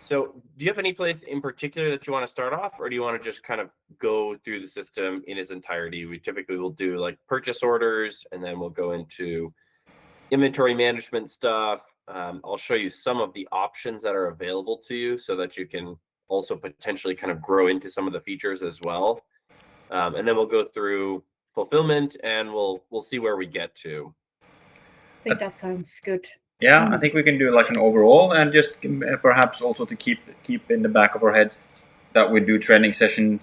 So do you have any place in particular that you want to start off, or do you want to just kind of go through the system in its entirety? We typically will do like purchase orders, and then we'll go into inventory management stuff. I'll show you some of the options that are available to you so that you can also potentially kind of grow into some of the features as well. And then we'll go through fulfillment, and we'll see where we get to. I think that sounds good. Yeah, I think we can do like an overall, and just perhaps also to keep in the back of our heads that we do training sessions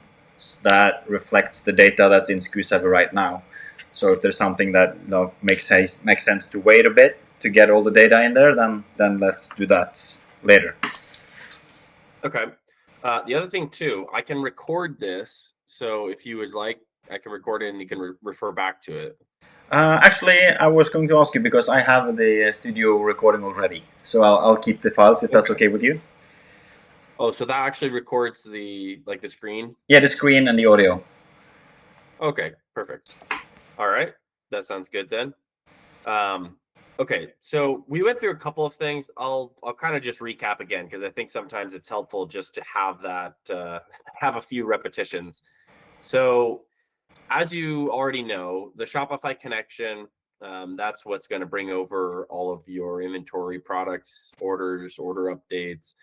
that reflects the data that's in SKUsavvy right now. So if there's something that makes sense to wait a bit to get all the data in there, then let's do that later. Okay. The other thing too, I can record this. So if you would like, I can record it and you can refer back to it. Actually, I was going to ask you because I have the studio recording already, so I'll keep the files if that's okay with you. Oh, so that actually records the screen? Yeah, the screen and the audio. Okay, perfect. All right, that sounds good then. Okay, so we went through a couple of things. I'll kind of just recap again because I think sometimes it's helpful just to have that have a few repetitions. So as you already know, the Shopify connection, that's what's going to bring over all of your inventory, products, orders, order updates.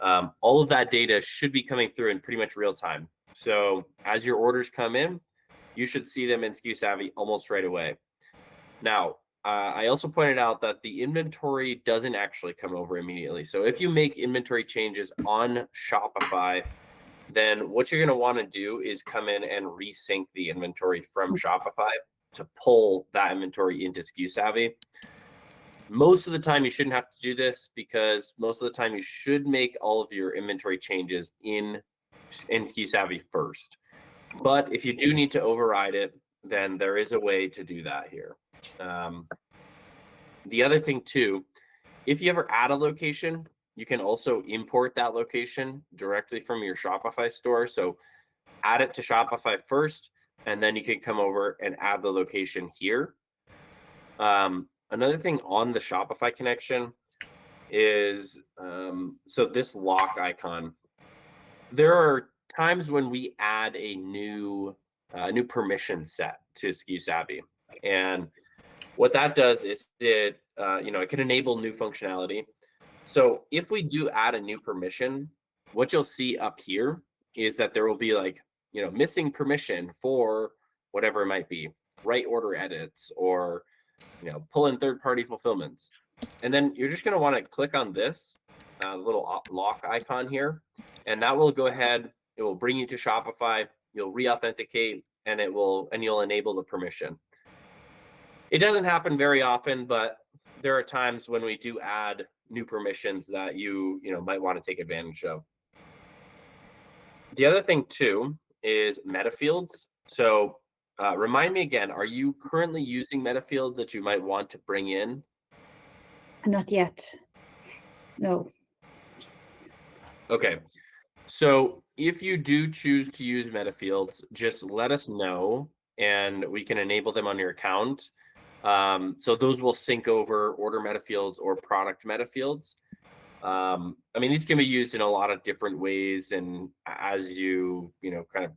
All of that data should be coming through in pretty much real time. So as your orders come in, you should see them in SKUsavvy almost right away. Now, I also pointed out that the inventory doesn't actually come over immediately. So if you make inventory changes on Shopify, then what you're going to want to do is come in and resync the inventory from Shopify to pull that inventory into SKUsavvy. Most of the time you shouldn't have to do this because most of the time you should make all of your inventory changes in SKUsavvy first. But if you do need to override it, then there is a way to do that here. The other thing too, if you ever add a location, you can also import that location directly from your Shopify store. So add it to Shopify first, and then you can come over and add the location here. Another thing on the Shopify connection is, so this lock icon, there are times when we add a new permission set to SKUsavvy. And what that does is it can enable new functionality. So if we do add a new permission, what you'll see up here is that there will be missing permission for whatever it might be, write order edits or, pull in third-party fulfillments. And then you're just going to want to click on this little lock icon here, and that will go ahead. It will bring you to Shopify. You'll re-authenticate, and you'll enable the permission. It doesn't happen very often, but there are times when we do add new permissions that you might want to take advantage of. The other thing too is meta fields. So remind me again, are you currently using meta fields that you might want to bring in? Not yet. No. Okay. So if you do choose to use meta fields, just let us know and we can enable them on your account. So those will sync over order meta fields or product meta fields. These can be used in a lot of different ways. And as you kind of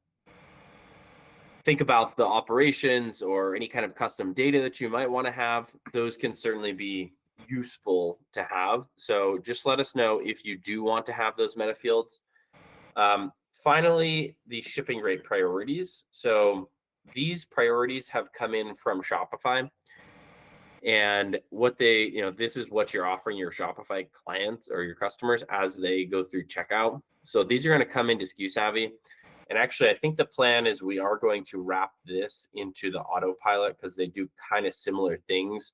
think about the operations or any kind of custom data that you might want to have, those can certainly be useful to have. So just let us know if you do want to have those meta fields. Finally, the shipping rate priorities. So these priorities have come in from Shopify. And what this is what you're offering your Shopify clients or your customers as they go through checkout. So these are going to come into SKUsavvy. And actually, I think the plan is we are going to wrap this into the autopilot because they do kind of similar things.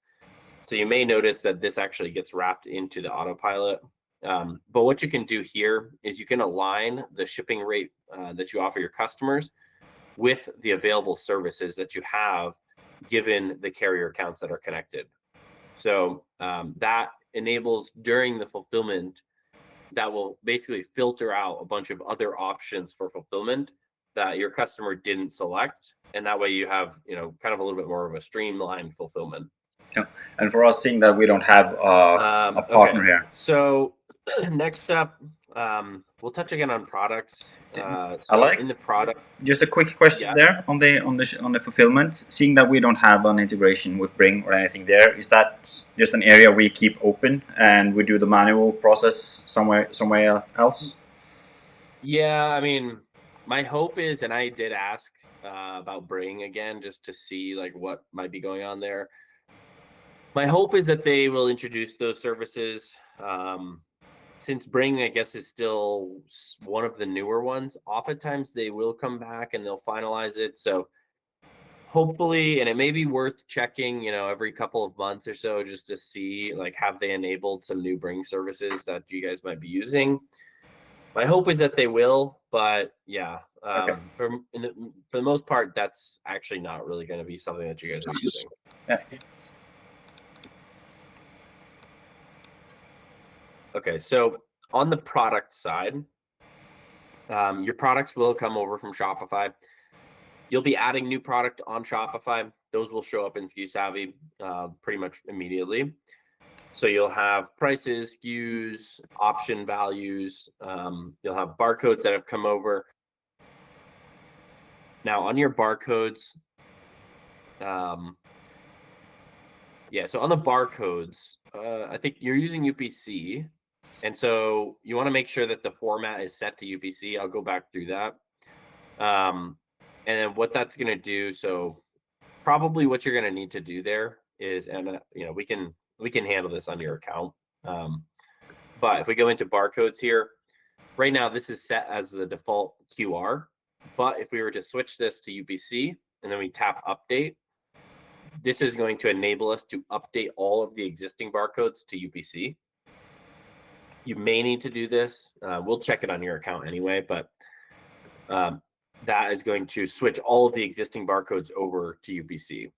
So you may notice that this actually gets wrapped into the autopilot. But what you can do here is you can align the shipping rate that you offer your customers with the available services that you have given the carrier accounts that are connected. So that enables during the fulfillment, that will basically filter out a bunch of other options for fulfillment that your customer didn't select. And that way you have, kind of a little bit more of a streamlined fulfillment. Yeah. And for us, seeing that we don't have a partner here. So next up, we'll touch again on products. Alex? In the product, just a quick question there on the fulfillment. Seeing that we don't have an integration with Bring or anything there, is that just an area we keep open and we do the manual process somewhere else? Yeah, I mean, my hope is, and I did ask about Bring again just to see like what might be going on there. My hope is that they will introduce those services. Since Bring, I guess, is still one of the newer ones, oftentimes they will come back and they'll finalize it. So hopefully, and it may be worth checking, every couple of months or so, just to see, like, have they enabled some new Bring services that you guys might be using? My hope is that they will, but yeah, Okay. for the most part, that's actually not really going to be something that you guys are using. Yeah. Okay, so on the product side, your products will come over from Shopify. You'll be adding new product on Shopify. Those will show up in SKUsavvy pretty much immediately. So you'll have prices, SKUs, option values. You'll have barcodes that have come over. Now on your barcodes, so on the barcodes, I think you're using UPC. And so you want to make sure that the format is set to UPC. I'll go back through that. And then what that's going to do, so probably what you're going to need to do there is, and we can handle this on your account. But if we go into barcodes here, right now this is set as the default QR. But if we were to switch this to UPC and then we tap update, this is going to enable us to update all of the existing barcodes to UPC. You may need to do this. We'll check it on your account anyway, but that is going to switch all of the existing barcodes over to UPC.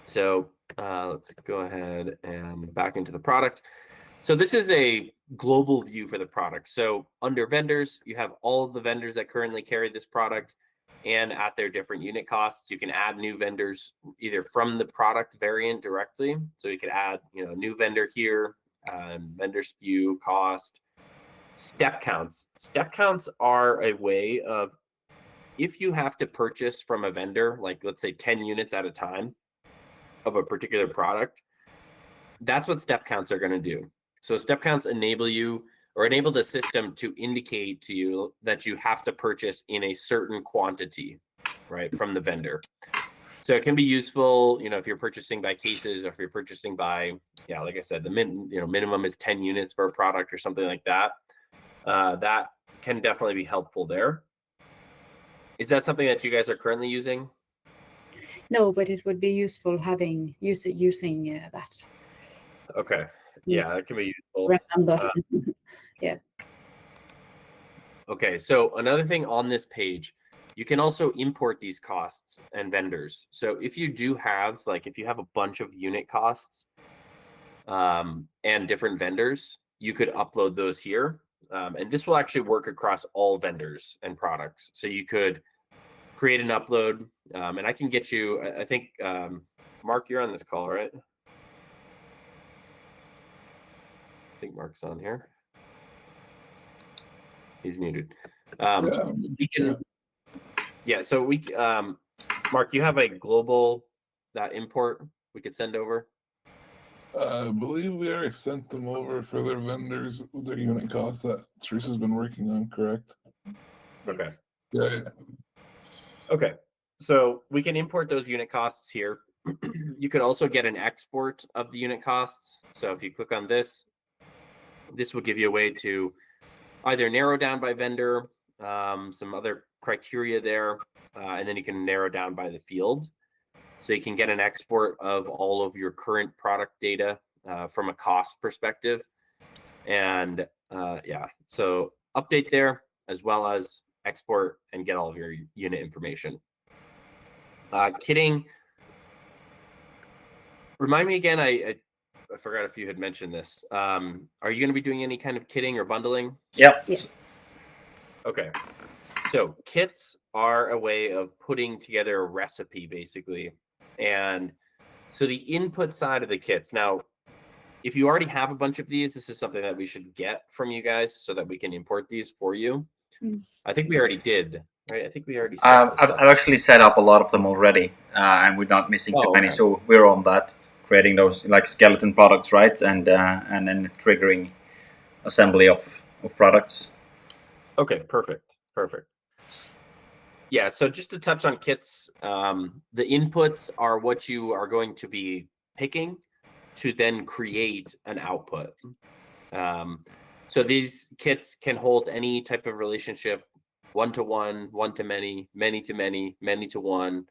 So let's go ahead and back into the product. So this is a global view for the product. So under vendors, you have all of the vendors that currently carry this product and at their different unit costs. You can add new vendors either from the product variant directly. So you could add, new vendor here, vendor SKU, cost, step counts. Step counts are a way of, if you have to purchase from a vendor, like let's say 10 units at a time of a particular product, that's what step counts are going to do. So step counts enable the system to indicate to you that you have to purchase in a certain quantity, right, from the vendor. So it can be useful, if you're purchasing by cases or if you're purchasing by, like I said, the minimum is 10 units for a product or something like that. That can definitely be helpful there. Is that something that you guys are currently using? No, but it would be useful using that. Okay. Yeah, it can be useful. Remember. Yeah. Okay, so another thing on this page, you can also import these costs and vendors. So if you do have, if you have a bunch of unit costs and different vendors, you could upload those here. And this will actually work across all vendors and products. So you could create an upload, and I can get you, I think, Mark, you're on this call, right? I think Mark's on here. He's muted. We can, so we, Mark, you have a global import we could send over? I believe we already sent them over for their vendors with their unit costs that Teresa's been working on, correct? Okay. Yeah. Okay. So we can import those unit costs here. You could also get an export of the unit costs. So if you click on this, this will give you a way to either narrow down by vendor, some other criteria there, and then you can narrow down by the field. So you can get an export of all of your current product data from a cost perspective. And so update there as well as export and get all of your unit information. Kitting. Remind me again, I forgot if you had mentioned this. Are you going to be doing any kind of kitting or bundling? Yep. Yes. Okay. So kits are a way of putting together a recipe, basically. And so the input side of the kits, now if you already have a bunch of these, this is something that we should get from you guys so that we can import these for you. I think we already did, right? I think we already set this up. I've actually set up a lot of them already, and we're not missing too many. Okay. So we're on that, creating those like skeleton products, right? And then triggering assembly of products. Okay, perfect. Yeah, so just to touch on kits, the inputs are what you are going to be picking to then create an output. So these kits can hold any type of relationship, one-to-one, one-to-many, many-to-many, many-to-one.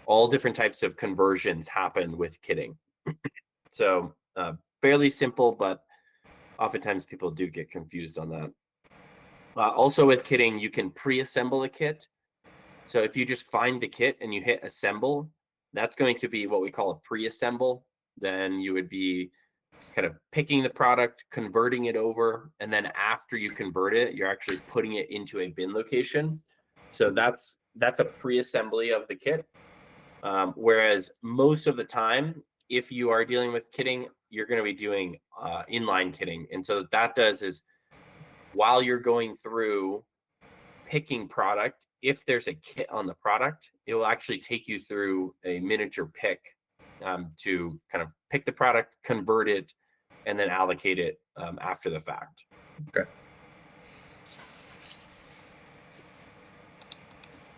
All different types of conversions happen with kitting. So fairly simple, but oftentimes people do get confused on that. Also with kitting, you can pre-assemble a kit. So if you just find the kit and you hit assemble, that's going to be what we call a pre-assemble. Then you would be kind of picking the product, converting it over, and then after you convert it, you're actually putting it into a bin location. So that's a pre-assembly of the kit. Whereas most of the time, if you are dealing with kitting, you're going to be doing inline kitting. And so what that does is while you're going through picking product, if there's a kit on the product, it will actually take you through a miniature pick to kind of pick the product, convert it, and then allocate it after the fact. Okay.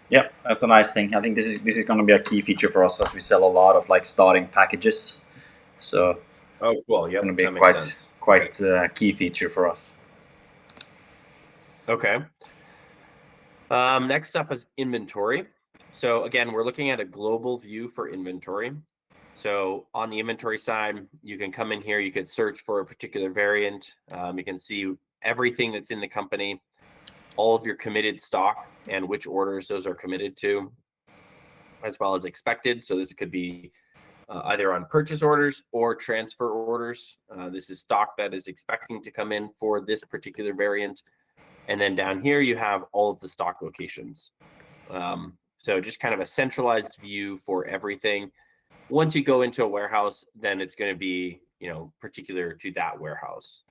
Yeah, that's a nice thing. I think this is going to be a key feature for us as we sell a lot of like starting packages. So oh, cool. Yep, it's going to be quite key feature for us. Okay. Next up is inventory. So again, we're looking at a global view for inventory. So on the inventory side, you can come in here, you can search for a particular variant. You can see everything that's in the company, all of your committed stock and which orders those are committed to, as well as expected. So this could be either on purchase orders or transfer orders. This is stock that is expecting to come in for this particular variant. And then down here, you have all of the stock locations. So just kind of a centralized view for everything. Once you go into a warehouse, then it's going to be, particular to that warehouse.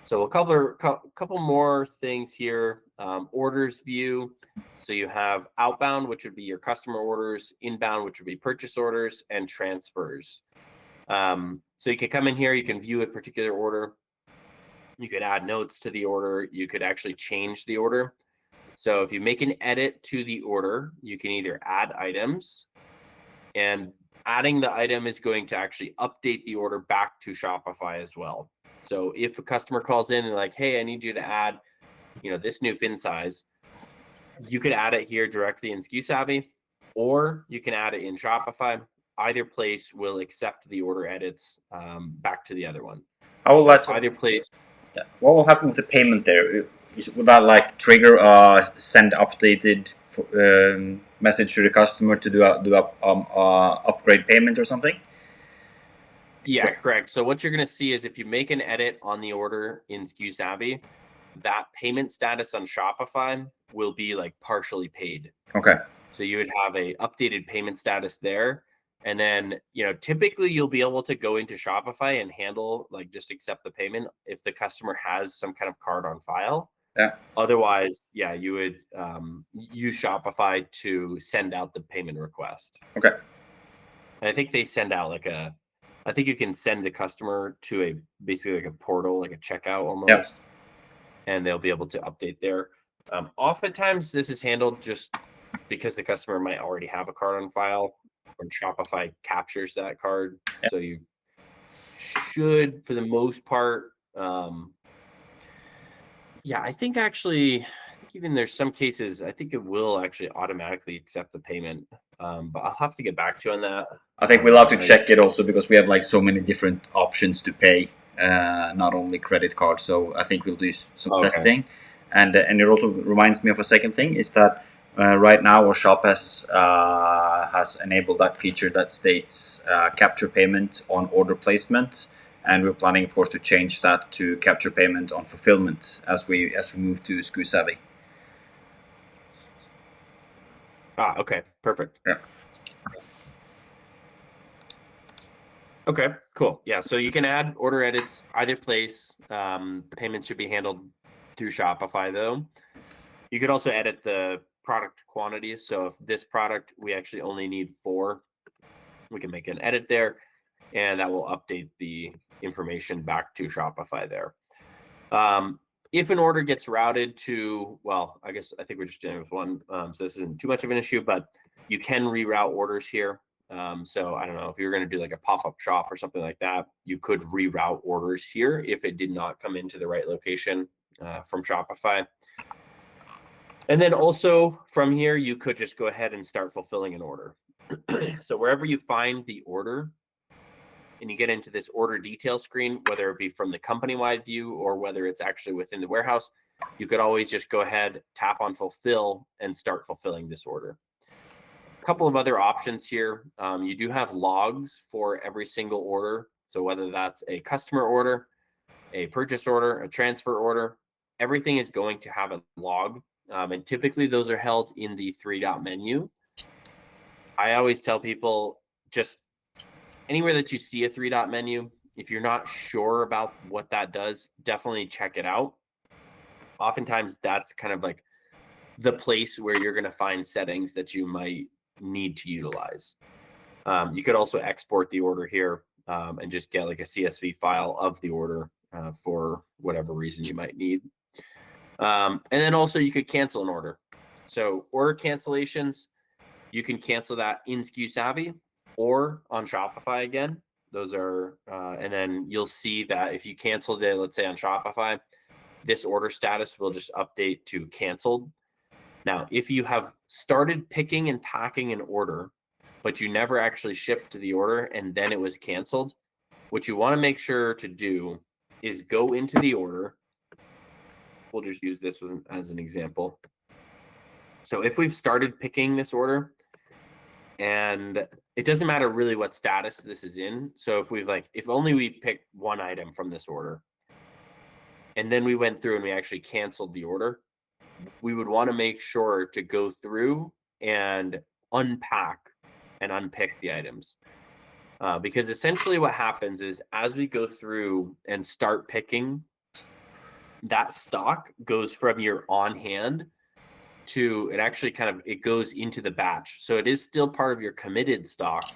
So we'll cover a couple more things here. Orders view. So you have outbound, which would be your customer orders, inbound, which would be purchase orders, and transfers. So you can come in here, you can view a particular order. You could add notes to the order. You could actually change the order. So if you make an edit to the order, you can either add items, and adding the item is going to actually update the order back to Shopify as well. So if a customer calls in and like, hey, I need you to add, this new fin size, you could add it here directly in SKUsavvy, or you can add it in Shopify. Either place will accept the order edits back to the other one. How will that either place? Yeah. What will happen with the payment there? Will that like trigger send updated message to the customer to do a upgrade payment or something? Yeah, correct. So what you're going to see is if you make an edit on the order in SKUsavvy, that payment status on Shopify will be like partially paid. Okay. So you would have a updated payment status there. And then, typically you'll be able to go into Shopify and handle, like, just accept the payment if the customer has some kind of card on file. Yeah. Otherwise, yeah, you would use Shopify to send out the payment request. Okay. And I think they send out I think you can send the customer to basically like a portal, like a checkout almost. Yep. And they'll be able to update there. Oftentimes this is handled just because the customer might already have a card on file, or Shopify captures that card. Yep. So you should, for the most part, I think even there's some cases, I think it will actually automatically accept the payment. But I'll have to get back to you on that. I think we'll have to check it also because we have like so many different options to pay, not only credit cards. So I think we'll do some testing. And it also reminds me of a second thing is that right now our shop has enabled that feature that states capture payment on order placement, and we're planning, of course, to change that to capture payment on fulfillment as we move to SKUsavvy. Okay, perfect. Yeah. Okay, cool. Yeah, so you can add order edits either place. Payments should be handled through Shopify though. You could also edit the product quantities. So if this product, we actually only need 4, we can make an edit there, and that will update the information back to Shopify there. If an order gets routed to, well, I think we're just dealing with one, so this isn't too much of an issue, but you can reroute orders here. So I don't know if you're going to do like a pop-up shop or something like that, you could reroute orders here if it did not come into the right location from Shopify. And then also from here, you could just go ahead and start fulfilling an order. So wherever you find the order and you get into this order detail screen, whether it be from the company-wide view or whether it's actually within the warehouse, you could always just go ahead, tap on fulfill, and start fulfilling this order. A couple of other options here. You do have logs for every single order. So whether that's a customer order, a purchase order, a transfer order, everything is going to have a log. And typically those are held in the 3-dot menu. I always tell people, just anywhere that you see a 3-dot menu, if you're not sure about what that does, definitely check it out. Oftentimes that's kind of like the place where you're going to find settings that you might need to utilize. You could also export the order here and just get like a CSV file of the order for whatever reason you might need. And then also you could cancel an order. So order cancellations, you can cancel that in SKUsavvy or on Shopify again. Those are, and then you'll see that if you canceled it, let's say on Shopify, this order status will just update to canceled. Now, if you have started picking and packing an order, but you never actually shipped the order and then it was canceled, what you want to make sure to do is go into the order. We'll just use this as an example. So if we've started picking this order, and it doesn't matter really what status this is in. So if only we picked one item from this order, and then we went through and we actually canceled the order, we would want to make sure to go through and unpack and unpick the items. Because essentially what happens is as we go through and start picking, that stock goes from your on hand to it goes into the batch. So it is still part of your committed stock,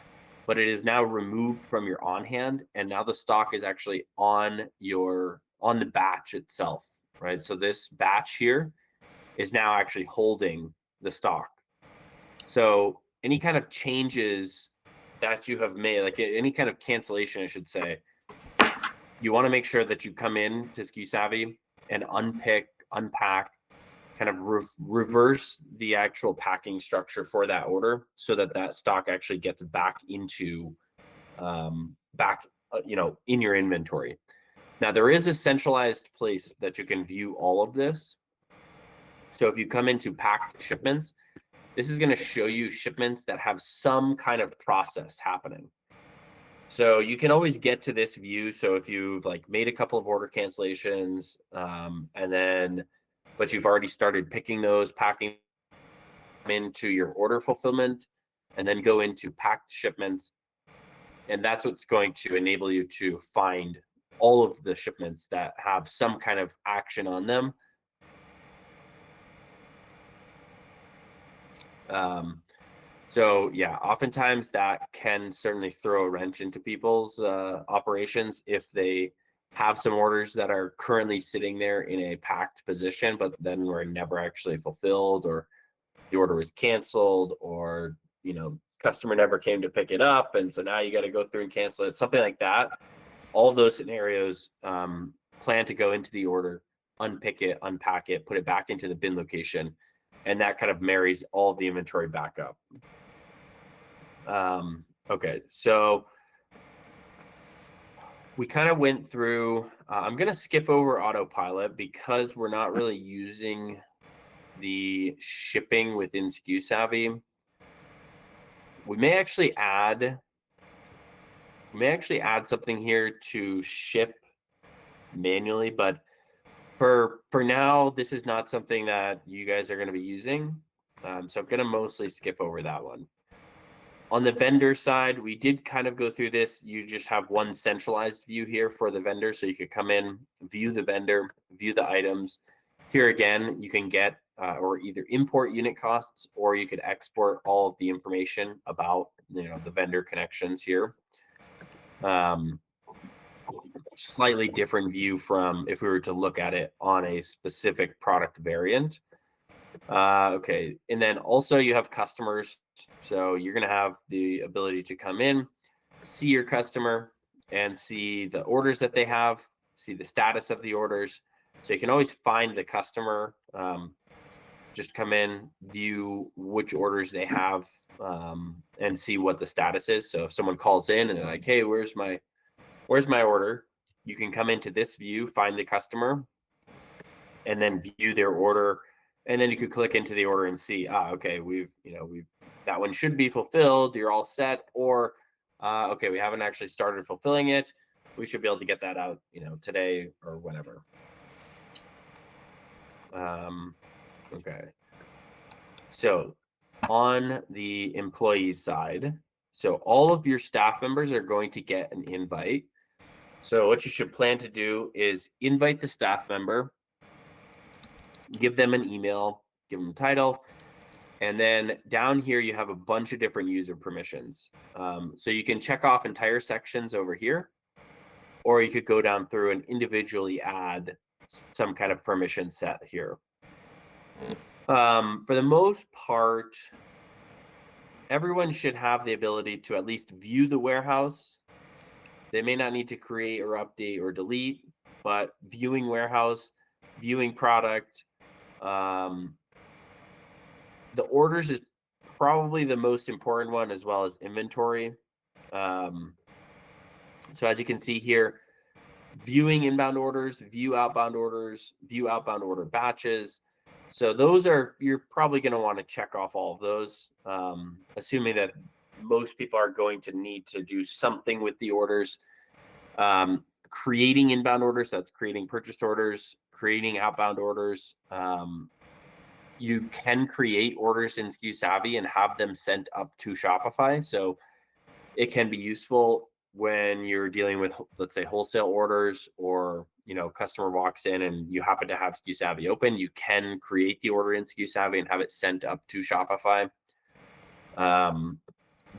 but it is now removed from your on hand. And now the stock is actually on the batch itself, right? So this batch here is now actually holding the stock. So any kind of changes that you have made, like any kind of cancellation, I should say, you want to make sure that you come in to SKUsavvy and unpick, unpack, kind of reverse the actual packing structure for that order so that stock actually gets back into in your inventory. Now there is a centralized place that you can view all of this. So if you come into packed shipments, this is going to show you shipments that have some kind of process happening. So you can always get to this view. So if you've made a couple of order cancellations but you've already started picking those, packing them into your order fulfillment, and then go into packed shipments. And that's what's going to enable you to find all of the shipments that have some kind of action on them. So yeah, oftentimes that can certainly throw a wrench into people's operations if they have some orders that are currently sitting there in a packed position, but then were never actually fulfilled, or the order was canceled, or customer never came to pick it up, and so now you got to go through and cancel it, something like that. All of those scenarios, plan to go into the order, unpick it, unpack it, put it back into the bin location, and that kind of marries all of the inventory back up. Okay, so we kind of went through, I'm going to skip over autopilot because we're not really using the shipping within SKUsavvy. We may actually add something here to ship manually, but for now, this is not something that you guys are going to be using. So I'm going to mostly skip over that one. On the vendor side, we did kind of go through this. You just have one centralized view here for the vendor. So you could come in, view the vendor, view the items. Here again, you can get or either import unit costs, or you could export all of the information about the vendor connections here. Slightly different view from if we were to look at it on a specific product variant. Okay, and then also you have customers. So you're going to have the ability to come in, see your customer, and see the orders that they have, see the status of the orders. So you can always find the customer, just come in, view which orders they have, and see what the status is. So if someone calls in and they're like, hey, where's my order? You can come into this view, find the customer, and then view their order. And then you could click into the order and see, okay, we've that one should be fulfilled. You're all set. Or, okay, we haven't actually started fulfilling it. We should be able to get that out, today or whenever. Okay. So on the employee side, so all of your staff members are going to get an invite. So what you should plan to do is invite the staff member, give them an email, give them a title, and then down here you have a bunch of different user permissions. So you can check off entire sections over here, or you could go down through and individually add some kind of permission set here. For the most part, everyone should have the ability to at least view the warehouse. They may not need to create or update or delete, but viewing warehouse, viewing product, the orders is probably the most important one, as well as inventory. So as you can see here, viewing inbound orders, view outbound orders, view outbound order batches. So those you're probably going to want to check off all of those, assuming that most people are going to need to do something with the orders. Creating inbound orders, that's creating purchased orders, creating outbound orders. You can create orders in SKUsavvy and have them sent up to Shopify. So it can be useful when you're dealing with, let's say, wholesale orders, or customer walks in and you happen to have SKUsavvy open. You can create the order in SKUsavvy and have it sent up to Shopify.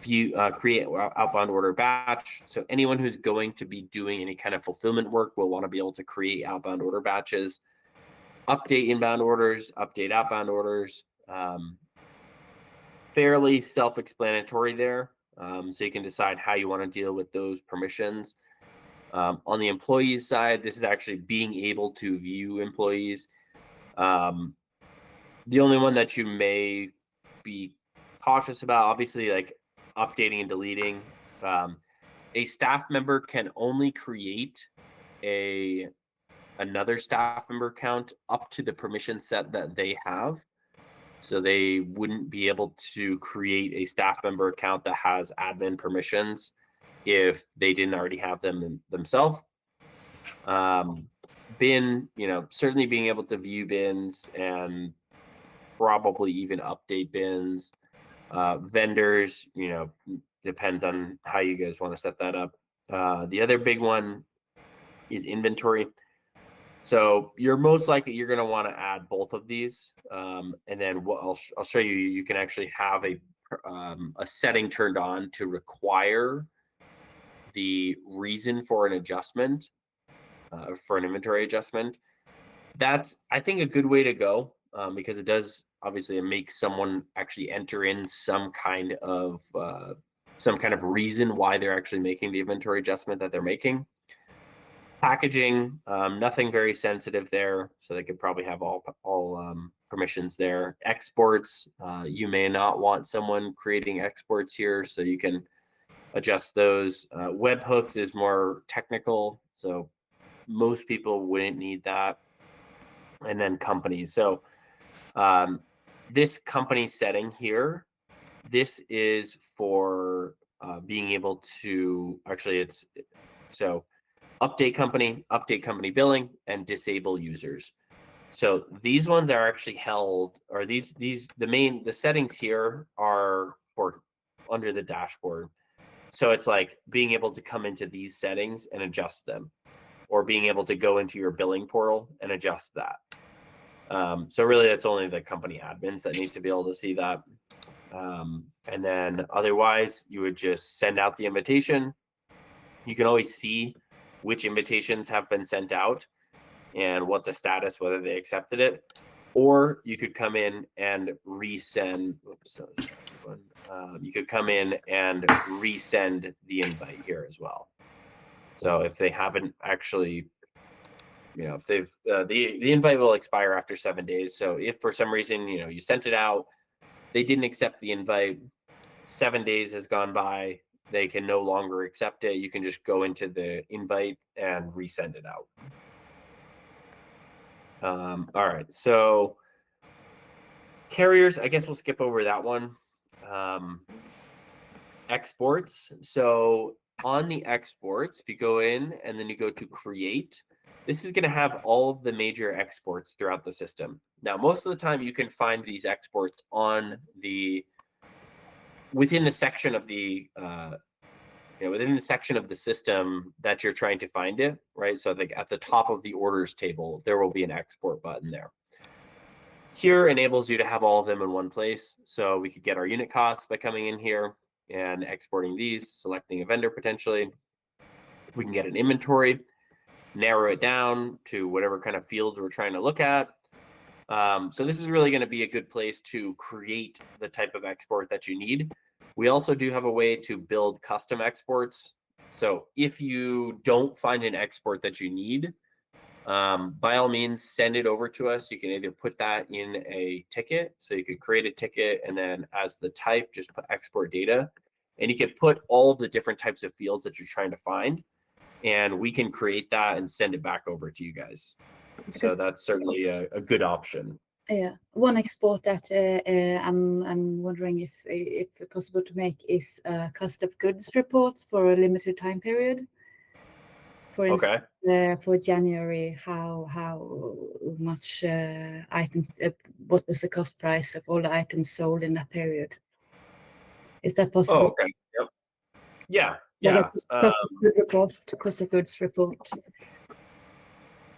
Create outbound order batch. So anyone who's going to be doing any kind of fulfillment work will want to be able to create outbound order batches. Update inbound orders, update outbound orders. Fairly self-explanatory there. So you can decide how you want to deal with those permissions. On the employees side, this is actually being able to view employees. The only one that you may be cautious about, obviously, like updating and deleting. A staff member can only create another staff member account up to the permission set that they have. So they wouldn't be able to create a staff member account that has admin permissions if they didn't already have them themselves. Bin, certainly being able to view bins and probably even update bins. Vendors, depends on how you guys want to set that up. The other big one is inventory. So you're most likely going to want to add both of these, and then what I'll show you. You can actually have a setting turned on to require the reason for an adjustment, for an inventory adjustment. That's, I think, a good way to go, because it does obviously make someone actually enter in some kind of reason why they're actually making the inventory adjustment that they're making. Packaging, nothing very sensitive there, so they could probably have all permissions there. Exports, you may not want someone creating exports here, so you can adjust those. Webhooks is more technical, so most people wouldn't need that. And then companies. So this company setting here, this is for being able to update company billing, and disable users. So these ones are actually held, or the settings here are for under the dashboard. So it's like being able to come into these settings and adjust them, or being able to go into your billing portal and adjust that. So really it's only the company admins that need to be able to see that. And then otherwise you would just send out the invitation. You can always see which invitations have been sent out and what the status, whether they accepted it, or you could come in and resend. You could come in and resend the invite here as well. So if they haven't actually, if they've the invite will expire after 7 days. So if for some reason you sent it out, they didn't accept the invite, 7 days has gone by, they can no longer accept it. You can just go into the invite and resend it out. All right, so carriers, I guess we'll skip over that one. Exports. So on the exports, if you go in and then you go to create, this is going to have all of the major exports throughout the system. Now, most of the time you can find these exports on within the section of the within the section of the system that you're trying to find it, right? So like at the top of the orders table, there will be an export button there. Here enables you to have all of them in one place. So we could get our unit costs by coming in here and exporting these, selecting a vendor potentially. We can get an inventory, narrow it down to whatever kind of fields we're trying to look at. So this is really going to be a good place to create the type of export that you need. We also do have a way to build custom exports. So if you don't find an export that you need, by all means, send it over to us. You can either put that in a ticket. So you could create a ticket and then as the type, just put export data. And you can put all of the different types of fields that you're trying to find. And we can create that and send it back over to you guys. So that's certainly a good option. Yeah, one export that I'm wondering if it's possible to make is cost of goods reports for a limited time period. For instance, for January, how much items, what was the cost price of all the items sold in that period? Is that possible? Oh, okay. Yep. Yeah. Like a cost of goods report.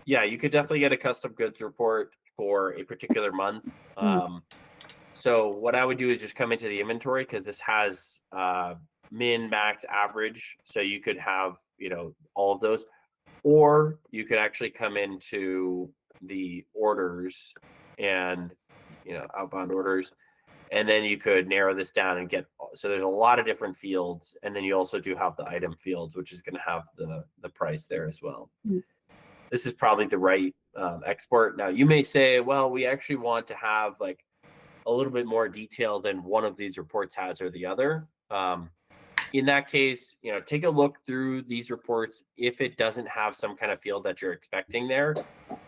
Yeah, you could definitely get a custom goods report for a particular month. So what I would do is just come into the inventory, because this has min, max, average. So you could have, all of those, or you could actually come into the orders and, outbound orders, and then you could narrow this down and get, so there's a lot of different fields. And then you also do have the item fields, which is going to have the price there as well. This is probably the right export. Now you may say, well, we actually want to have like a little bit more detail than one of these reports has or the other. In that case, take a look through these reports. If it doesn't have some kind of field that you're expecting there,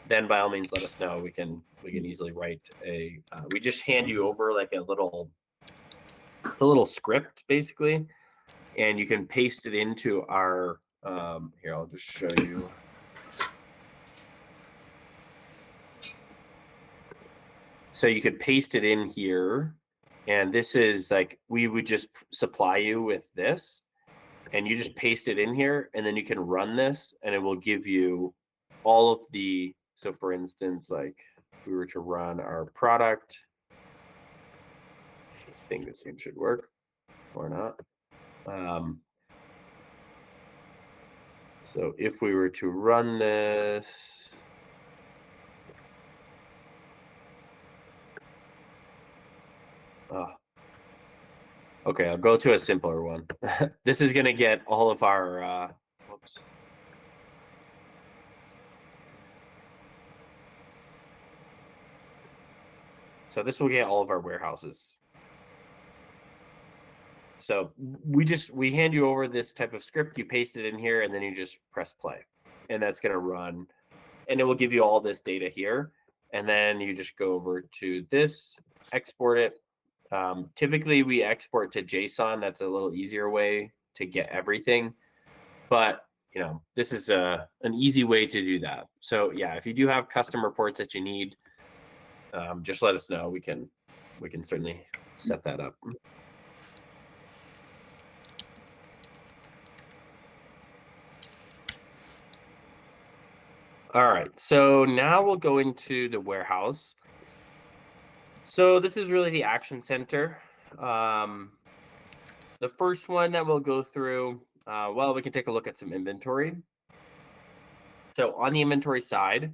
then by all means, let us know. We can easily write we just hand you over like a little script basically, and you can paste it into our, here, I'll just show you. So you could paste it in here, and this is like, we would just supply you with this, and you just paste it in here, and then you can run this, and it will give you all of the, so for instance, like if we were to run our product, I think this one should work, or not. So if we were to run this, okay, I'll go to a simpler one. This is going to get all of our, whoops. So this will get all of our warehouses. So we hand you over this type of script, you paste it in here, and then you just press play, and that's going to run, and it will give you all this data here. And then you just go over to this, export it. Typically we export to JSON. That's a little easier way to get everything, but this is an easy way to do that. So yeah, if you do have custom reports that you need, just let us know. We can certainly set that up. All right, so now we'll go into the warehouse. So this is really the action center. The first one that we'll go through, well, we can take a look at some inventory. So on the inventory side,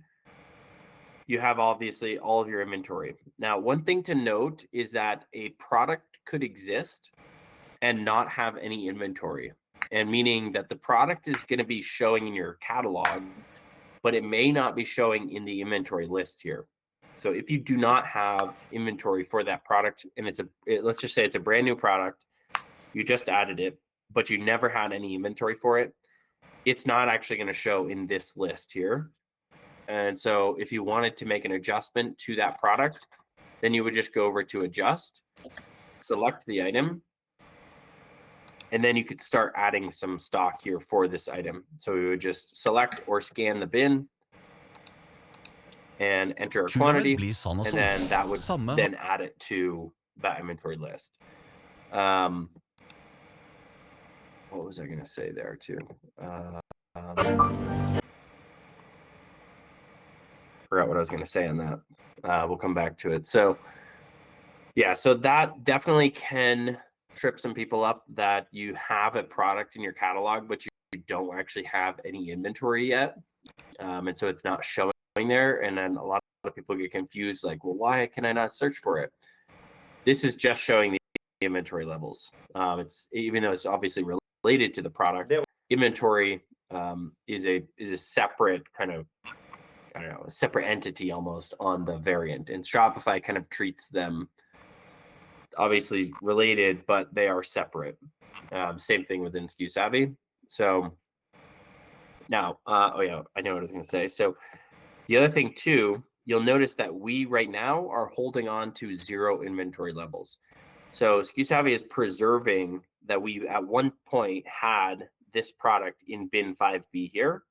you have obviously all of your inventory. Now, one thing to note is that a product could exist and not have any inventory, and meaning that the product is going to be showing in your catalog, but it may not be showing in the inventory list here. So if you do not have inventory for that product, and let's just say it's a brand new product, you just added it, but you never had any inventory for it, it's not actually going to show in this list here. And so if you wanted to make an adjustment to that product, then you would just go over to adjust, select the item, and then you could start adding some stock here for this item. So we would just select or scan the bin and enter a quantity, and then that would then add it to that inventory list. What was I going to say there too? Forgot what I was going to say on that. We'll come back to it. So yeah, so that definitely can trip some people up, that you have a product in your catalog, but you don't actually have any inventory yet. And so it's not showing there. And then a lot of people get confused, like, well, why can I not search for it? This is just showing the inventory levels. It's, even though it's obviously related to the product, inventory is a separate kind of, I don't know, a separate entity almost on the variant. And Shopify kind of treats them obviously related, but they are separate. Same thing within SKUsavvy. So now, oh yeah, I know what I was going to say. So the other thing too, you'll notice that we right now are holding on to 0 inventory levels. So SKUsavvy is preserving that we at one point had this product in bin 5B here.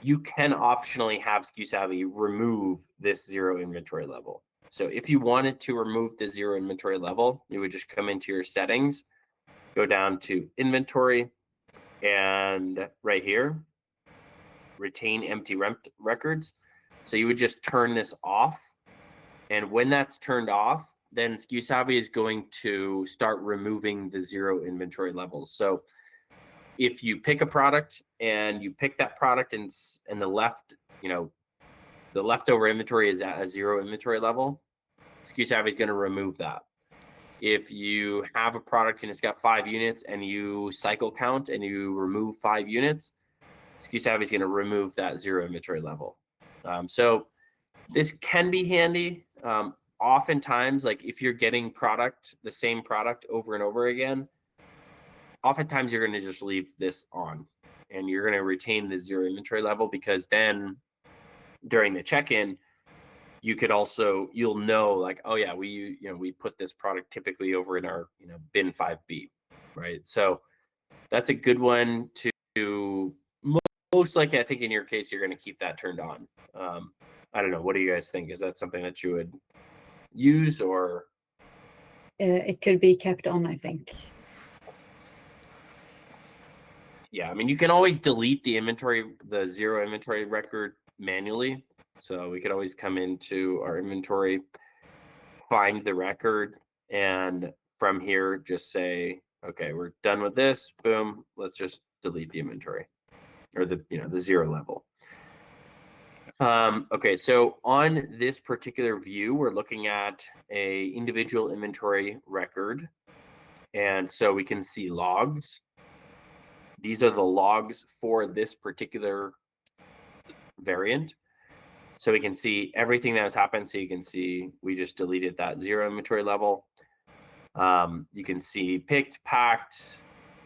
You can optionally have SKUsavvy remove this 0 inventory level. So if you wanted to remove the 0 inventory level, you would just come into your settings, go down to inventory, and right here, retain empty records. So you would just turn this off. And when that's turned off, then SKUsavvy is going to start removing the 0 inventory levels. So if you pick a product and you pick that product and the left, the leftover inventory is at a 0 inventory level, SKUsavvy is going to remove that. If you have a product and it's got 5 units and you cycle count and you remove 5 units, SKUsavvy is going to remove that 0 inventory level. So this can be handy. Oftentimes, like if you're getting the same product over and over again, oftentimes you're going to just leave this on and you're going to retain the 0 inventory level, because then during the check-in, you'll know like, oh yeah, we put this product typically over in our bin 5B, right? So that's a good one to most likely. I think in your case, you're going to keep that turned on. I don't know. What do you guys think? Is that something that you would use, or? It could be kept on, I think. Yeah, I mean, you can always delete the 0 inventory record manually. So we could always come into our inventory, find the record, and from here just say, okay, we're done with this. Boom, let's just delete the inventory, or the 0 level. Okay, so on this particular view, we're looking at a individual inventory record, and so we can see logs. These are the logs for this particular variant. So we can see everything that has happened. So you can see we just deleted that 0 inventory level. You can see picked, packed,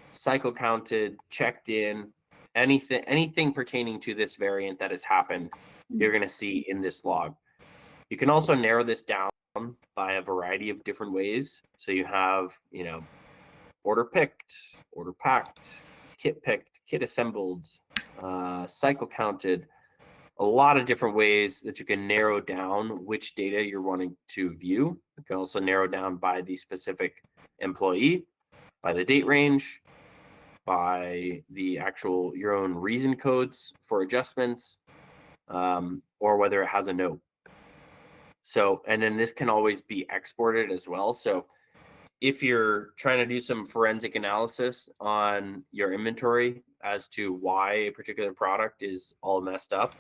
cycle counted, checked in, anything pertaining to this variant that has happened, you're going to see in this log. You can also narrow this down by a variety of different ways. So you have, order picked, order packed, kit picked, kit assembled, cycle counted, a lot of different ways that you can narrow down which data you're wanting to view. You can also narrow down by the specific employee, by the date range, by your own reason codes for adjustments, or whether it has a note. So, and then this can always be exported as well. So if you're trying to do some forensic analysis on your inventory as to why a particular product is all messed up,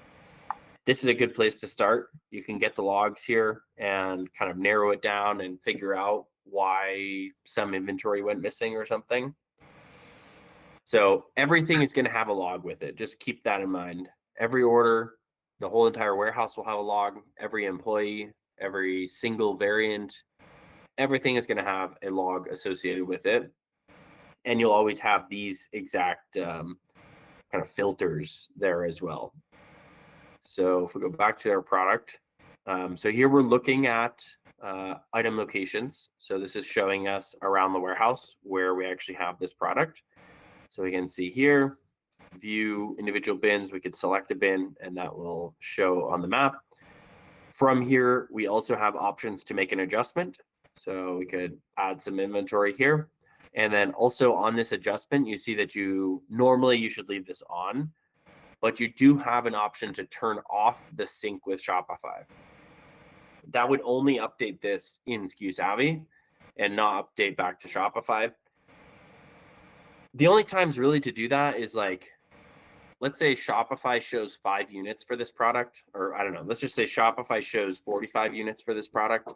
this is a good place to start. You can get the logs here and kind of narrow it down and figure out why some inventory went missing or something. So everything is going to have a log with it. Just keep that in mind. Every order, the whole entire warehouse will have a log. Every employee, every single variant, everything is going to have a log associated with it. And you'll always have these exact kind of filters there as well. So if we go back to our product, so here we're looking at item locations. So this is showing us around the warehouse where we actually have this product. So we can see here, view individual bins. We could select a bin and that will show on the map. From here, we also have options to make an adjustment. So we could add some inventory here. And then also on this adjustment, you see that normally you should leave this on, but you do have an option to turn off the sync with Shopify. That would only update this in SKUsavvy and not update back to Shopify. The only times really to do that is like, let's say Shopify shows 5 units for this product, or I don't know, let's just say Shopify shows 45 units for this product.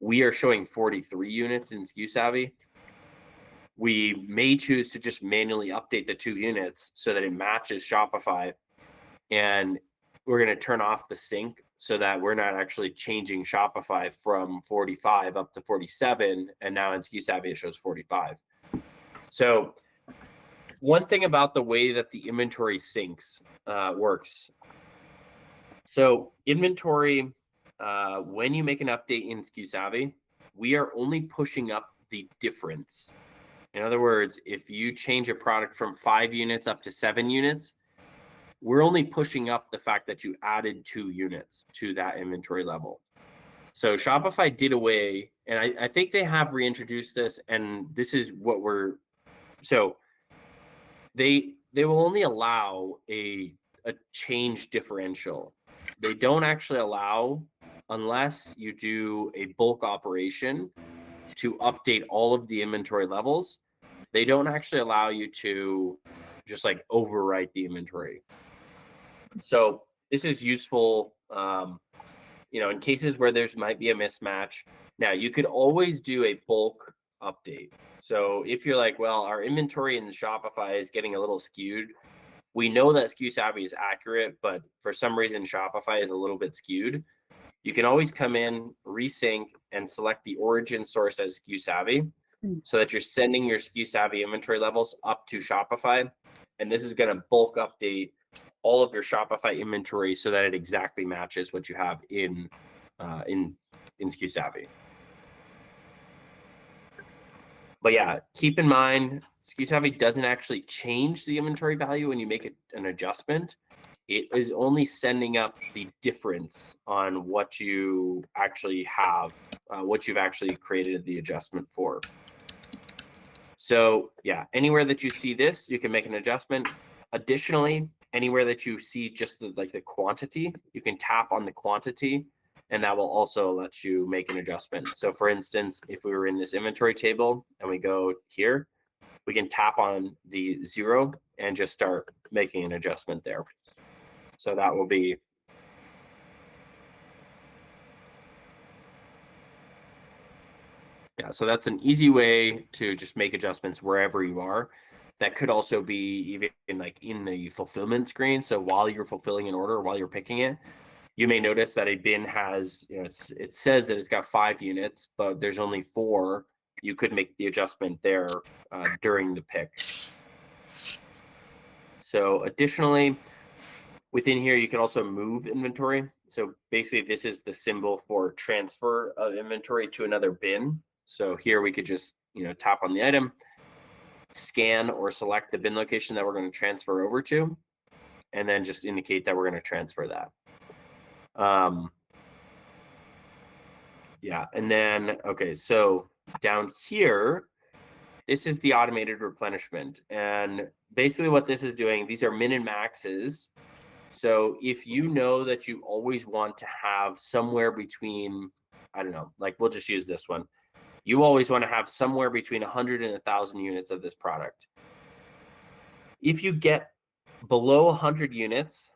We are showing 43 units in SKUsavvy. We may choose to just manually update the 2 units so that it matches Shopify. And we're going to turn off the sync so that we're not actually changing Shopify from 45 up to 47. And now in SKUsavvy, it shows 45. So one thing about the way that the inventory syncs works. So inventory, when you make an update in SKUsavvy, we are only pushing up the difference. In other words, if you change a product from 5 units up to 7 units, we're only pushing up the fact that you added 2 units to that inventory level. So Shopify did away, and I think they have reintroduced this, and this is what so they will only allow a change differential. They don't actually allow, unless you do a bulk operation to update all of the inventory levels, they don't actually allow you to just like overwrite the inventory. So this is useful, in cases where might be a mismatch. Now you could always do a bulk update. So if you're like, well, our inventory in Shopify is getting a little skewed. We know that SKUsavvy is accurate, but for some reason Shopify is a little bit skewed. You can always come in, resync, and select the origin source as SKUsavvy so that you're sending your SKUsavvy inventory levels up to Shopify. And this is going to bulk update all of your Shopify inventory so that it exactly matches what you have in SKUsavvy. But yeah, keep in mind, SKUsavvy doesn't actually change the inventory value when you make an adjustment. It is only sending up the difference on what you actually have, what you've actually created the adjustment for. So yeah, anywhere that you see this, you can make an adjustment. Additionally, anywhere that you see just the quantity, you can tap on the quantity, and that will also let you make an adjustment. So for instance, if we were in this inventory table and we go here, we can tap on the 0 and just start making an adjustment there. So that will be so that's an easy way to just make adjustments wherever you are. That could also be even like in the fulfillment screen. So while you're fulfilling an order, while you're picking it, you may notice that a bin has, it says that it's got 5 units, but there's only 4. You could make the adjustment there during the pick. So additionally, within here, you can also move inventory. So basically, this is the symbol for transfer of inventory to another bin. So here we could just, tap on the item, scan or select the bin location that we're going to transfer over to, and then just indicate that we're going to transfer that. And then, okay, so down here, this is the automated replenishment. And basically what this is doing, these are min and maxes. So if you know that you always want to have somewhere between, I don't know, like we'll just use this one. You always want to have somewhere between 100 and 1,000 units of this product. If you get below 100 units,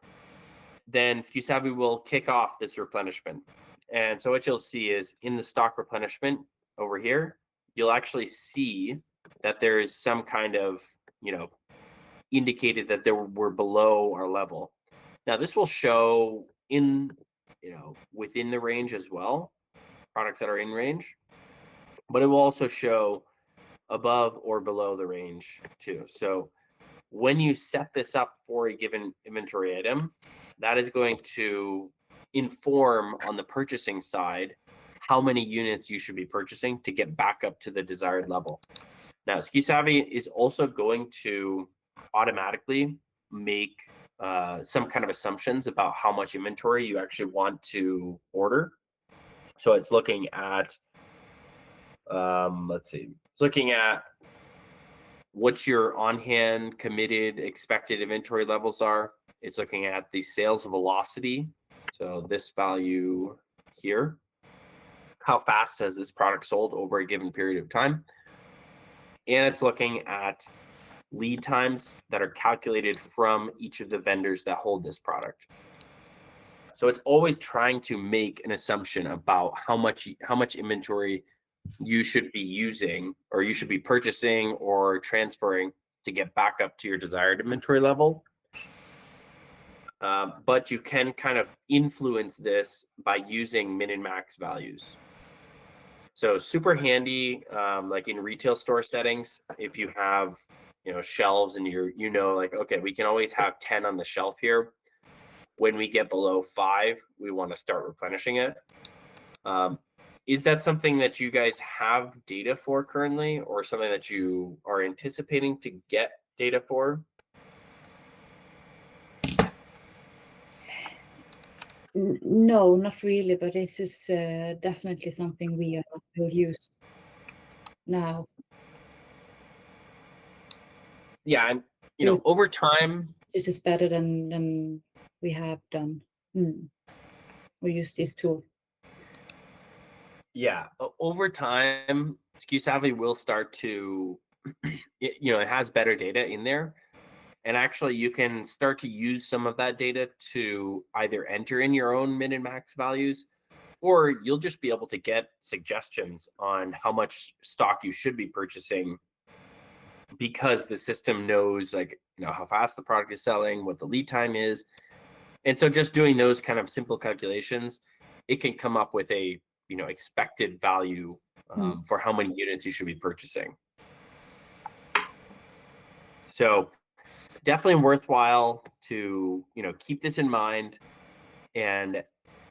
then SKUsavvy will kick off this replenishment. And so what you'll see is in the stock replenishment over here, you'll actually see that there is some kind of, indicated that we're below our level. Now this will show in, within the range as well, products that are in range, but it will also show above or below the range too. So when you set this up for a given inventory item, that is going to inform on the purchasing side how many units you should be purchasing to get back up to the desired level. Now, SKUsavvy is also going to automatically make some kind of assumptions about how much inventory you actually want to order. So it's looking at, it's looking at what your on-hand committed expected inventory levels are. It's looking at the sales velocity. So this value here, how fast has this product sold over a given period of time? And it's looking at lead times that are calculated from each of the vendors that hold this product. So it's always trying to make an assumption about how much inventory you should be using, or you should be purchasing or transferring to get back up to your desired inventory level. But you can kind of influence this by using min and max values. So super handy, like in retail store settings, if you have, shelves and like, okay, we can always have 10 on the shelf here. When we get below 5, we want to start replenishing it. Is that something that you guys have data for currently, or something that you are anticipating to get data for? No, not really, but this is definitely something we will use now. Yeah, and over time, this is better than we have done. We use this tool. Yeah, over time, SKUsavvy will start to, it has better data in there. And actually, you can start to use some of that data to either enter in your own min and max values, or you'll just be able to get suggestions on how much stock you should be purchasing, because the system knows, like, how fast the product is selling, what the lead time is. And so just doing those kind of simple calculations, it can come up with a, expected value for how many units you should be purchasing. So definitely worthwhile to, keep this in mind. And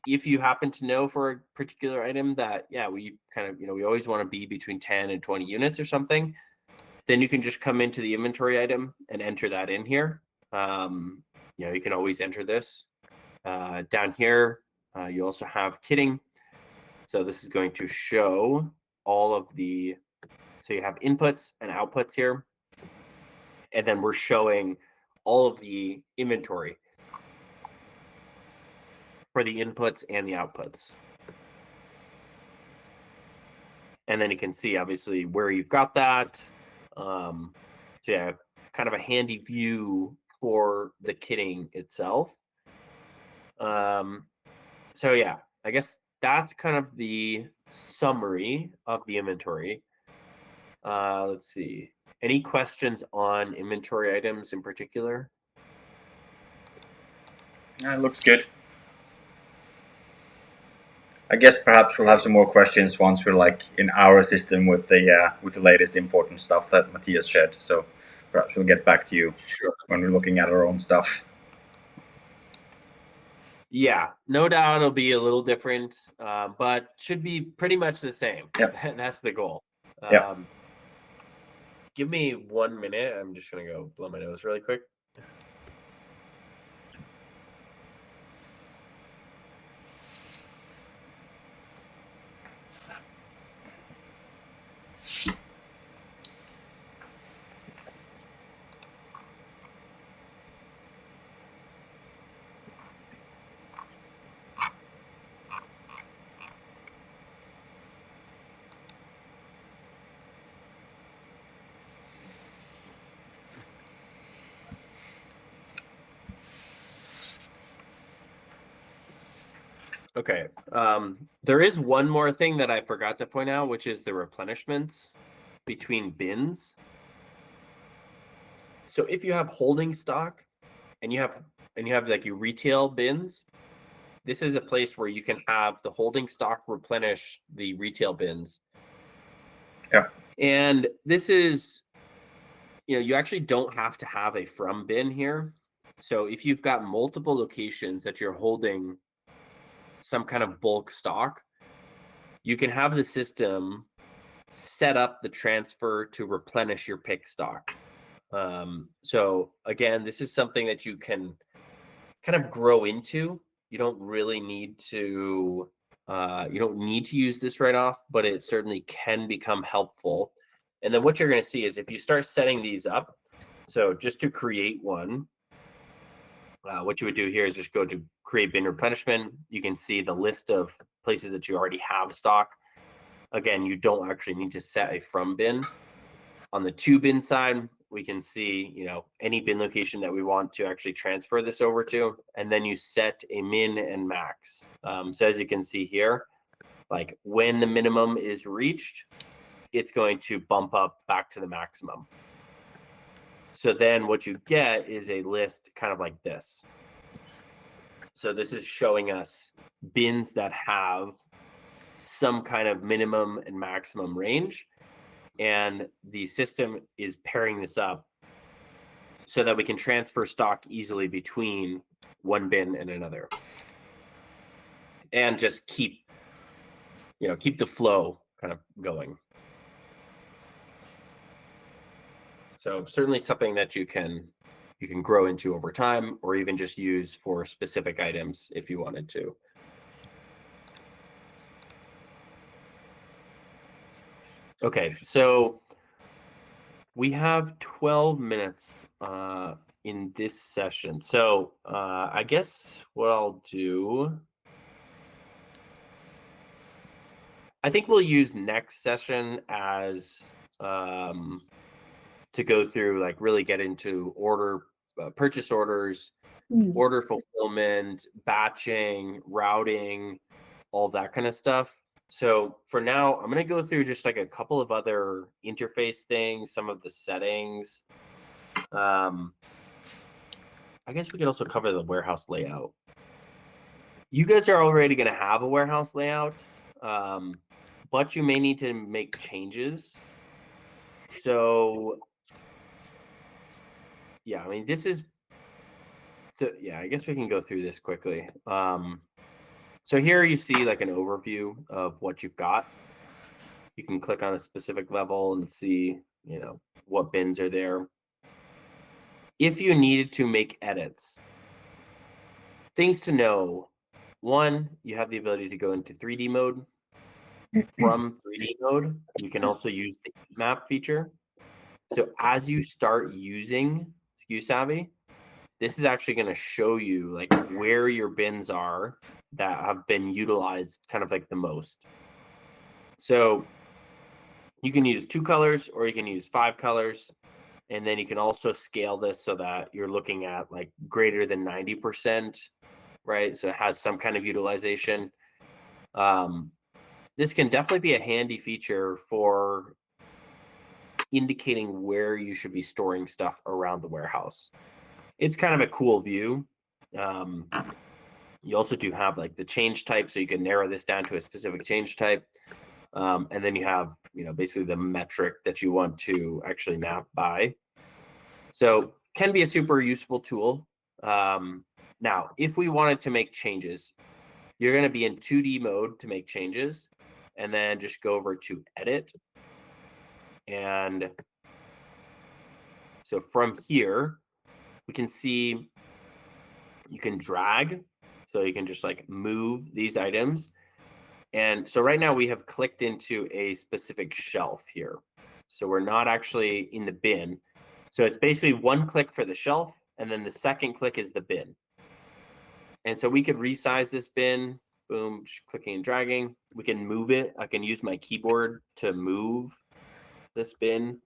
if you happen to know for a particular item that, we kind of, we always want to be between 10 and 20 units or something, then you can just come into the inventory item and enter that in here. You can always enter this. Down here, you also have kitting. So this is going to show all of the, so you have inputs and outputs here. And then we're showing all of the inventory for the inputs and the outputs. And then you can see, obviously, where you've got that. So yeah, kind of a handy view for the kitting itself. So yeah, I guess that's kind of the summary of the inventory. Let's see. Any questions on inventory items in particular? It looks good. I guess perhaps we'll have some more questions once we're like in our system with the latest important stuff that Matthias shared. So perhaps we'll get back to you when we're looking at our own stuff. Yeah, no doubt it'll be a little different, but should be pretty much the same. Yep. That's the goal. Yep. Give me 1 minute. I'm just going to go blow my nose really quick. Okay. There is one more thing that I forgot to point out, which is the replenishments between bins. So if you have holding stock and you have like your retail bins, this is a place where you can have the holding stock replenish the retail bins. Yeah. And this is, you actually don't have to have a from bin here. So if you've got multiple locations that you're holding some kind of bulk stock, you can have the system set up the transfer to replenish your pick stock. So again, this is something that you can kind of grow into. You don't really need to use this right off, but it certainly can become helpful. And then what you're going to see is if you start setting these up, so just to create one, what you would do here is just go to create bin replenishment. You can see the list of places that you already have stock. Again, you don't actually need to set a from bin. On the to bin side, we can see, any bin location that we want to actually transfer this over to, and then you set a min and max. So as you can see here, like when the minimum is reached, it's going to bump up back to the maximum. So then what you get is a list kind of like this. So this is showing us bins that have some kind of minimum and maximum range. And the system is pairing this up so that we can transfer stock easily between one bin and another. And just keep the flow kind of going. So certainly something that you can grow into over time, or even just use for specific items if you wanted to. Okay, so we have 12 minutes in this session. So I guess what I'll do, I think we'll use next session as to go through, like really get into purchase orders, order fulfillment, batching, routing, all that kind of stuff. So for now, I'm going to go through just like a couple of other interface things, some of the settings. I guess we could also cover the warehouse layout. You guys are already going to have a warehouse layout, but you may need to make changes. So yeah, I mean, I guess we can go through this quickly. So here you see like an overview of what you've got. You can click on a specific level and see, what bins are there. If you needed to make edits, things to know. One, you have the ability to go into 3D mode. From 3D mode, you can also use the heat map feature. So as you start using SKUsavvy, this is actually going to show you like where your bins are that have been utilized kind of like the most. So you can use 2 colors or you can use 5 colors. And then you can also scale this so that you're looking at like greater than 90%, right? So it has some kind of utilization. This can definitely be a handy feature for indicating where you should be storing stuff around the warehouse. It's kind of a cool view. You also do have like the change type, so you can narrow this down to a specific change type. And then you have, basically the metric that you want to actually map by. So can be a super useful tool. Now, if we wanted to make changes, you're going to be in 2D mode to make changes, and then just go over to edit. And so from here, we can see you can drag. So you can just like move these items. And so right now we have clicked into a specific shelf here. So we're not actually in the bin. So it's basically one click for the shelf, and then the second click is the bin. And so we could resize this bin, boom, just clicking and dragging. We can move it. I can use my keyboard to move this bin.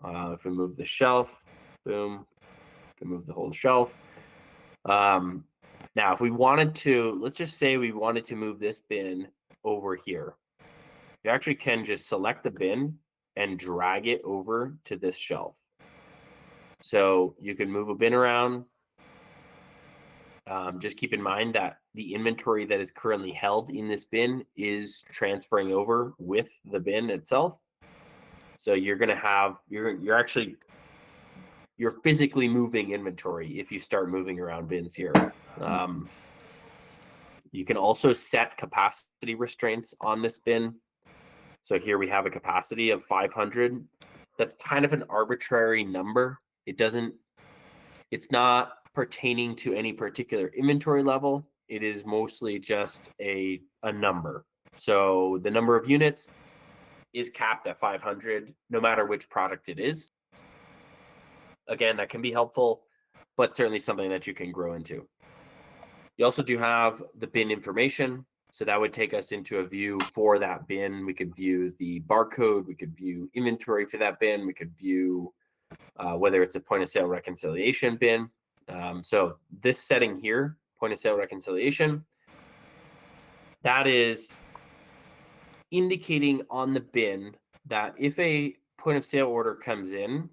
If we move the shelf, boom, can move the whole shelf. Now, if we wanted to, let's just say we wanted to move this bin over here. You actually can just select the bin and drag it over to this shelf. So you can move a bin around. Just keep in mind that the inventory that is currently held in this bin is transferring over with the bin itself. So you're going to have, you're physically moving inventory if you start moving around bins here. You can also set capacity restraints on this bin. So here we have a capacity of 500. That's kind of an arbitrary number. It's not pertaining to any particular inventory level. It is mostly just a number. So the number of units is capped at 500, no matter which product it is. Again, that can be helpful, but certainly something that you can grow into. You also do have the bin information. So that would take us into a view for that bin. We could view the barcode. We could view inventory for that bin. We could view whether it's a point of sale reconciliation bin. So this setting here, point of sale reconciliation, that is indicating on the bin that if a point of sale order comes in,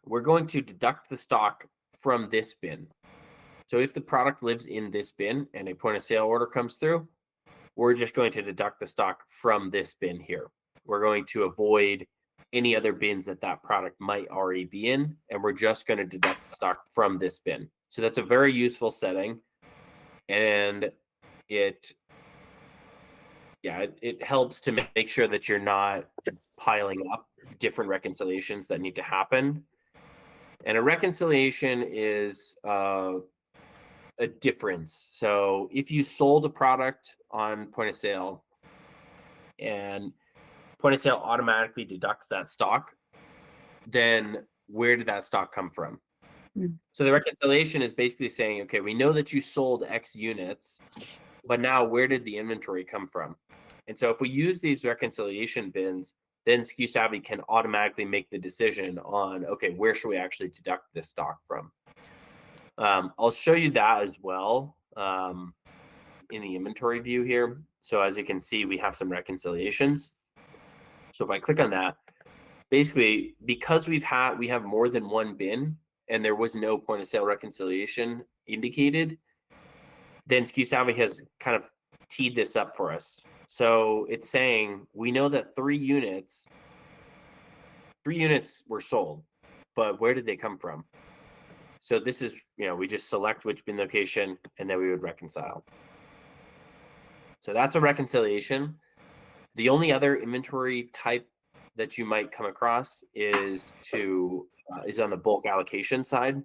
we're going to deduct the stock from this bin. So if the product lives in this bin and a point of sale order comes through, we're just going to deduct the stock from this bin here. We're going to avoid any other bins that product might already be in, and we're just going to deduct the stock from this bin. So that's a very useful setting, and it helps to make sure that you're not piling up different reconciliations that need to happen. And a reconciliation is a difference. So if you sold a product on point of sale and point of sale automatically deducts that stock, then where did that stock come from? So the reconciliation is basically saying, okay, we know that you sold X units, but now where did the inventory come from? And so if we use these reconciliation bins, then SKUsavvy can automatically make the decision on, okay, where should we actually deduct this stock from? I'll show you that as well in the inventory view here. So as you can see, we have some reconciliations. So if I click on that, basically, because we have more than one bin and there was no point of sale reconciliation indicated, then SKUsavvy has kind of teed this up for us. So it's saying we know that 3 units were sold, but where did they come from? So this is, we just select which bin location and then we would reconcile. So that's a reconciliation. The only other inventory type that you might come across is on the bulk allocation side.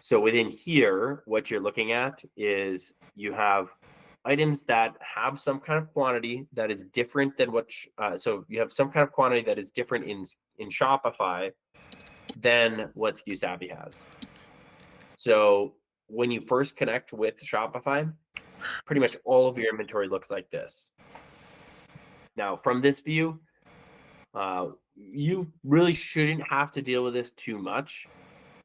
So within here, what you're looking at is you have items that have some kind of quantity that is different than so you have some kind of quantity that is different in Shopify than what SKUsavvy has. So when you first connect with Shopify, pretty much all of your inventory looks like this. Now, from this view, you really shouldn't have to deal with this too much,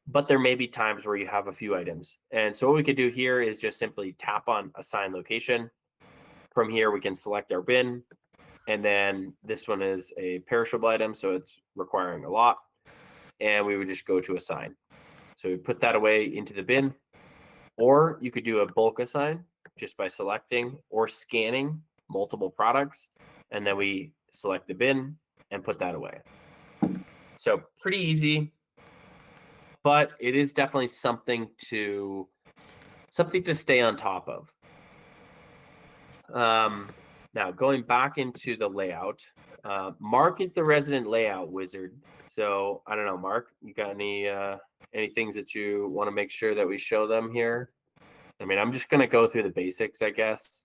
but there may be times where you have a few items. And so what we could do here is just simply tap on assign location. From here, we can select our bin. And then this one is a perishable item, so it's requiring a lot. And we would just go to assign. So we put that away into the bin. Or you could do a bulk assign just by selecting or scanning multiple products. And then we select the bin and put that away. So pretty easy, but it is definitely something to stay on top of. Now going back into the layout, Mark is the resident layout wizard. So I don't know, Mark, you got any things that you want to make sure that we show them here? I mean, I'm just going to go through the basics, I guess.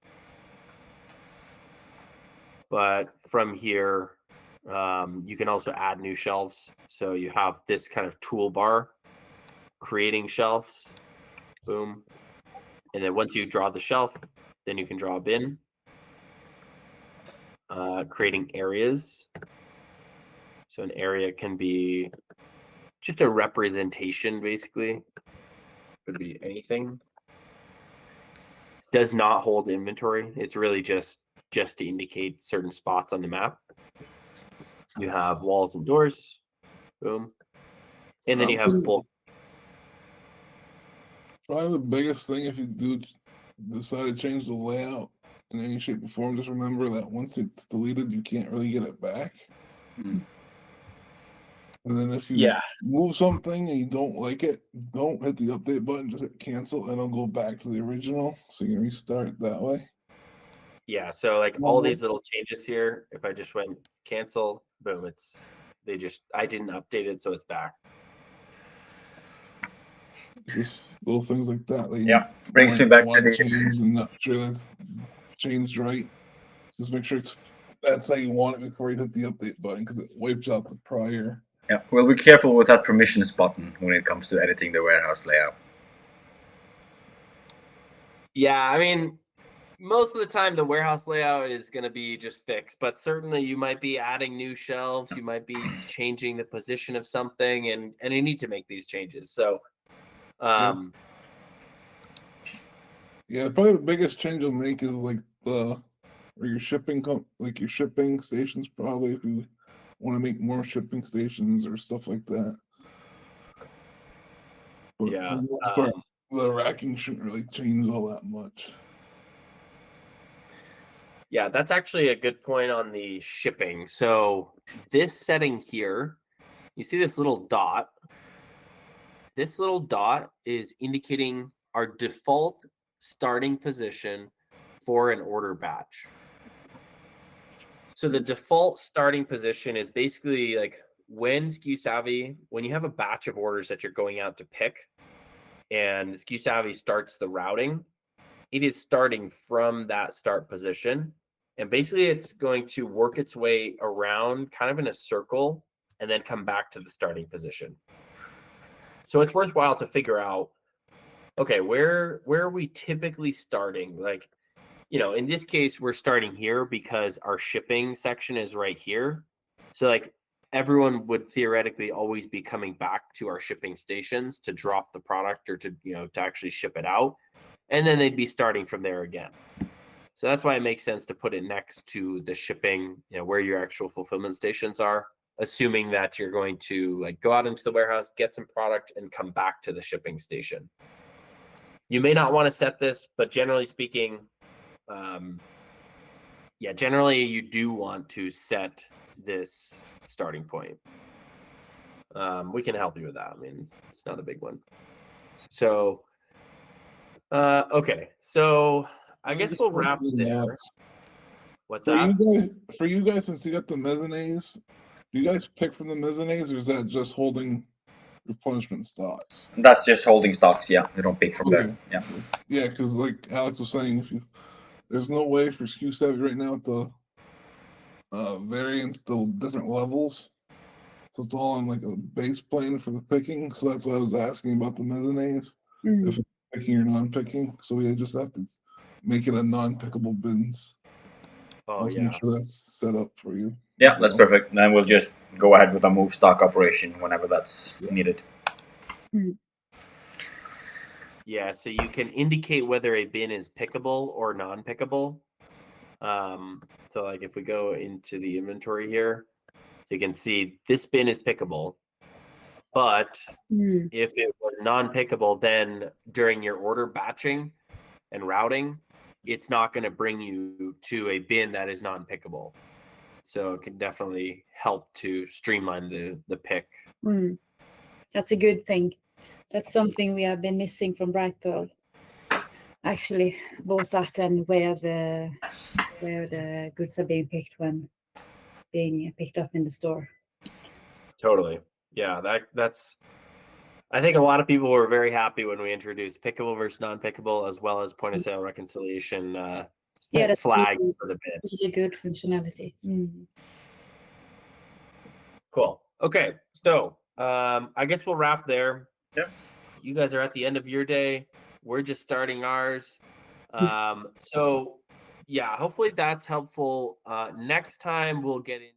But from here, you can also add new shelves. So you have this kind of toolbar, creating shelves, boom. And then once you draw the shelf, then you can draw a bin. Creating areas. So an area can be just a representation, basically. Could be anything. does not hold inventory. It's really just to indicate certain spots on the map. You have walls and doors, boom, and then you have bulk. Probably the biggest thing, if you do decide to change the layout in any shape or form, just remember that once it's deleted, you can't really get it back. Mm. And then if you move something and you don't like it, don't hit the update button, just hit cancel, and it'll go back to the original, so you can restart it that way. Yeah, so like all these little changes here, if I just went cancel, boom, I didn't update it, so it's back. Just little things like that. Brings me back to the change and not sure that's changed right. Just make sure that's how you want it before you hit the update button, because it wipes out the prior. Yeah, well, be careful with that permissions button when it comes to editing the warehouse layout. Yeah, I mean, most of the time the warehouse layout is going to be just fixed, but certainly you might be adding new shelves, you might be changing the position of something, and you need to make these changes. So, yeah, probably the biggest change you'll make is like your shipping your shipping stations. Probably if you want to make more shipping stations or stuff like that. But yeah, for the most part, the racking shouldn't really change all that much. Yeah, that's actually a good point on the shipping. So this setting here, you see this little dot. This little dot is indicating our default starting position for an order batch. So the default starting position is basically like when SKUsavvy, when you have a batch of orders that you're going out to pick, and SKUsavvy starts the routing, it is starting from that start position. And basically it's going to work its way around kind of in a circle and then come back to the starting position. So it's worthwhile to figure out, okay, where are we typically starting? Like, in this case, we're starting here because our shipping section is right here. So like everyone would theoretically always be coming back to our shipping stations to drop the product or to actually ship it out. And then they'd be starting from there again. So that's why it makes sense to put it next to the shipping, where your actual fulfillment stations are, assuming that you're going to like go out into the warehouse, get some product, and come back to the shipping station. You may not want to set this, but generally speaking, generally you do want to set this starting point. We can help you with that. I mean, it's not a big one. So, okay. So I guess we'll wrap there. What's that? For you guys, since you got the mezzanines, do you guys pick from the mezzanines, or is that just holding replenishment stocks? That's just holding stocks, yeah. You don't pick from there. Yeah. Yeah, because like Alex was saying, there's no way for SKUsavvy right now to variance the different levels. So it's all on like a base plane for the picking. So that's why I was asking about the mezzanines. If it's picking or non-picking. So we just have to make it a non-pickable bins. Oh, Make sure that's set up for you. Yeah, that's perfect. Then we'll just go ahead with a move stock operation whenever that's needed. Yeah, so you can indicate whether a bin is pickable or non-pickable. So like if we go into the inventory here, so you can see this bin is pickable, but if it was non-pickable, then during your order batching and routing, it's not going to bring you to a bin that is non-pickable. So it can definitely help to streamline the pick. That's a good thing. That's something we have been missing from Bright Pearl. Actually, both that and where the goods are being picked when being picked up in the store. Totally. Yeah, that's I think a lot of people were very happy when we introduced pickable versus non-pickable, as well as point of sale reconciliation that's flags for the bin. Really good functionality. Cool. Okay, so I guess we'll wrap there. Yep. You guys are at the end of your day. We're just starting ours. So yeah, hopefully that's helpful. Next time we'll get in.